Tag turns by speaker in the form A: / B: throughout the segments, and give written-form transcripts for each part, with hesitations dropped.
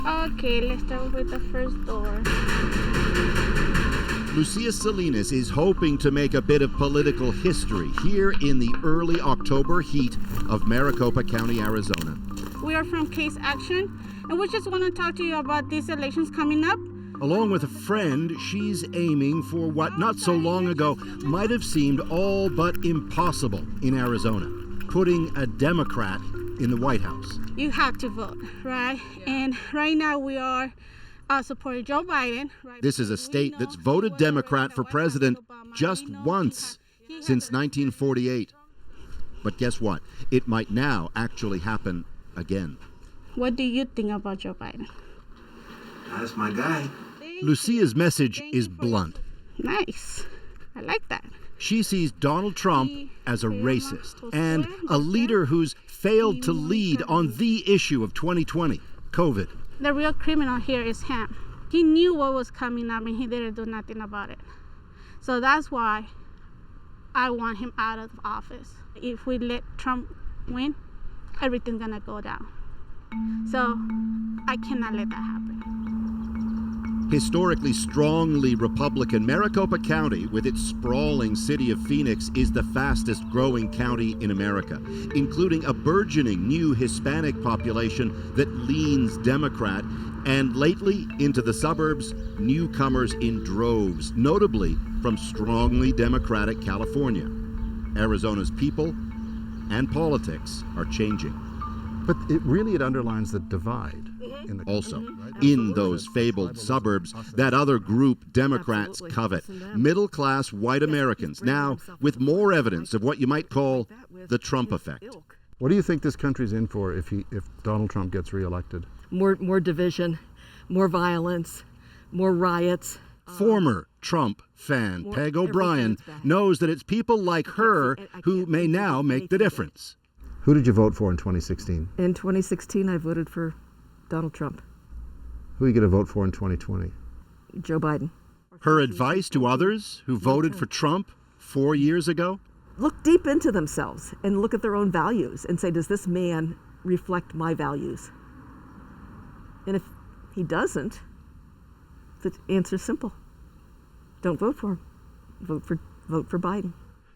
A: Okay, let's start with the first door.
B: Lucia Salinas is hoping to make a bit of political history here in the early October heat of Maricopa County, Arizona.
A: We are from Case Action, and we just want to talk to you about these elections coming up.
B: Along with a friend, she's aiming for what not so long ago might have seemed all but impossible in Arizona, putting a Democrat in the White House.
A: You have to vote, right? And right now we are supporting Joe Biden. Right?
B: This is a state that's voted Democrat for president just once since 1948. But guess what? It might now actually happen again.
A: What do you think about Joe Biden?
C: That's my guy.
B: Lucia's message is blunt.
A: Nice. I like that.
B: She sees Donald Trump as a racist and a leader who's failed to lead on the issue of 2020, COVID.
A: The real criminal here is him. He knew what was coming up and he didn't do nothing about it. So that's why I want him out of office. If we let Trump win, everything's gonna go down. So I cannot let that happen.
B: Historically strongly Republican, Maricopa County, with its sprawling city of Phoenix, is the fastest growing county in America, including a burgeoning new Hispanic population that leans Democrat, and lately into the suburbs, newcomers in droves, notably from strongly Democratic California. Arizona's people and politics are changing.
D: But it underlines the divide.
B: Also, in those fabled suburbs, that other group Democrats covet, middle-class white Americans, now with more evidence of what you might call the Trump effect.
D: What do you think this country's in for if Donald Trump gets reelected?
E: More division, more violence, more riots.
B: Former Trump fan Peg O'Brien knows that it's people like her who may now make the difference.
D: Who did you vote for in 2016?
E: In 2016, I voted for Donald Trump.
D: Who are you going to vote for in 2020?
E: Joe Biden.
B: Her advice to others who voted for Trump 4 years ago?
E: Look deep into themselves and look at their own values and say, does this man reflect my values? And if he doesn't, the answer's simple. Don't vote for him. Vote for Biden.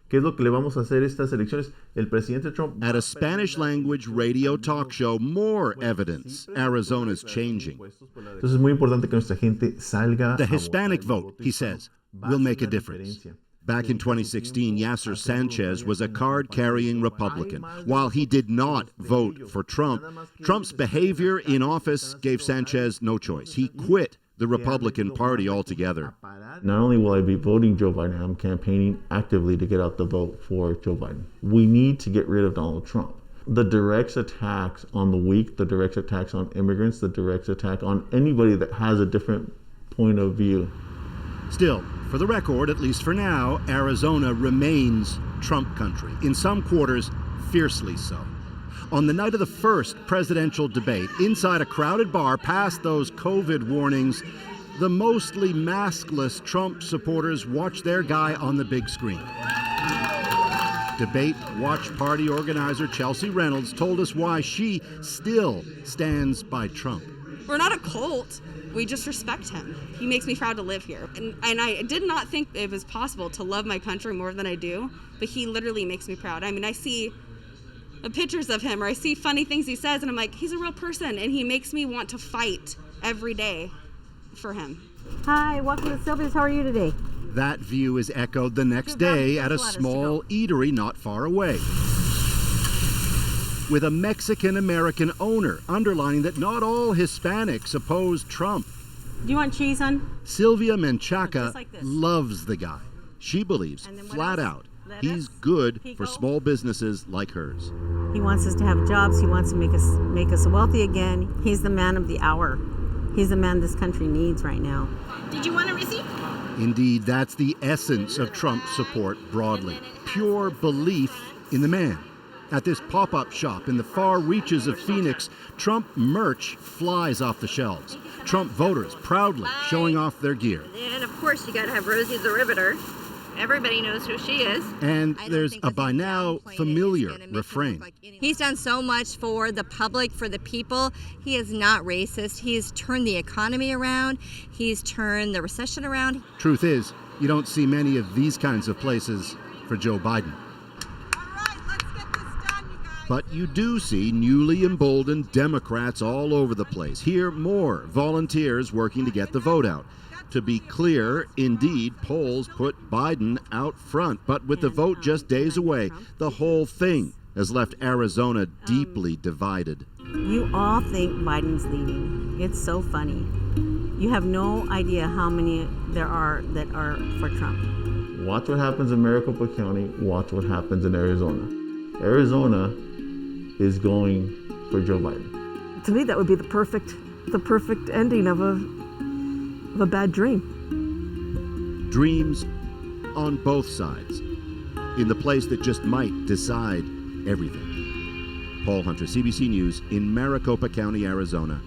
F: ¿Qué es lo que le vamos a hacer estas elecciones? El presidente Trump.
B: At a Spanish-language radio talk show, more evidence Arizona's changing.
F: Entonces es muy importante que nuestra gente salga.
B: The Hispanic vote, he says, will make a difference. Back in 2016, Yasser Sanchez was a card-carrying Republican. While he did not vote for Trump, Trump's behavior in office gave Sanchez no choice. He quit the Republican Party altogether.
F: Not only will I be voting Joe Biden, I'm campaigning actively to get out the vote for Joe Biden. We need to get rid of Donald Trump. The direct attacks on the weak, the direct attacks on immigrants, the direct attack on anybody that has a different point of view.
B: Still, for the record, at least for now, Arizona remains Trump country. In some quarters, fiercely so. On the night of the first presidential debate, inside a crowded bar past those COVID warnings, the mostly maskless Trump supporters watched their guy on the big screen. Debate watch party organizer Chelsea Reynolds told us why she still stands by Trump.
G: We're not a cult. We just respect him. He makes me proud to live here. And I did not think it was possible to love my country more than I do, but he literally makes me proud. I mean, I see pictures of him or I see funny things he says and I'm like, he's a real person and he makes me want to fight every day for him.
H: Hi, welcome to Sylvia's. How are you today?
B: That view is echoed the next day at a small eatery not far away, with a Mexican-American owner underlining that not all Hispanics oppose Trump.
H: Do you want cheese, hon?
B: Sylvia Menchaca loves the guy. She believes, flat out, he's good for small businesses like hers.
H: He wants us to have jobs. He wants to make us wealthy again. He's the man of the hour. He's the man this country needs right now.
I: Did you want a receipt?
B: Indeed, that's the essence of Trump support broadly. Pure belief in the man. At this pop-up shop in the far reaches of Phoenix, Trump merch flies off the shelves. Trump voters proudly showing off their gear.
I: And of course, you got to have Rosie the Riveter. Everybody knows who she is.
B: And
J: I don't
B: there's
J: think
B: a
J: that
B: by
J: he's
B: now
J: downplaying it
B: familiar
J: is gonna make him look
B: refrain.
J: like anyone. He's done so much for the public, for the people. He is not racist. He's turned the economy around. He's turned the recession around.
B: Truth is, you don't see many of these kinds of places for Joe Biden. But you do see newly emboldened Democrats all over the place. Here, more volunteers working to get the vote out. To be clear, indeed, polls put Biden out front. But with the vote just days away, the whole thing has left Arizona deeply divided.
H: You all think Biden's leading. It's so funny. You have no idea how many there are that are for Trump.
F: Watch what happens in Maricopa County. Watch what happens in Arizona. Arizona is going for Joe Biden.
E: To me, that would be the perfect ending of a bad dream.
B: Dreams on both sides, in the place that just might decide everything. Paul Hunter, CBC News in Maricopa County, Arizona.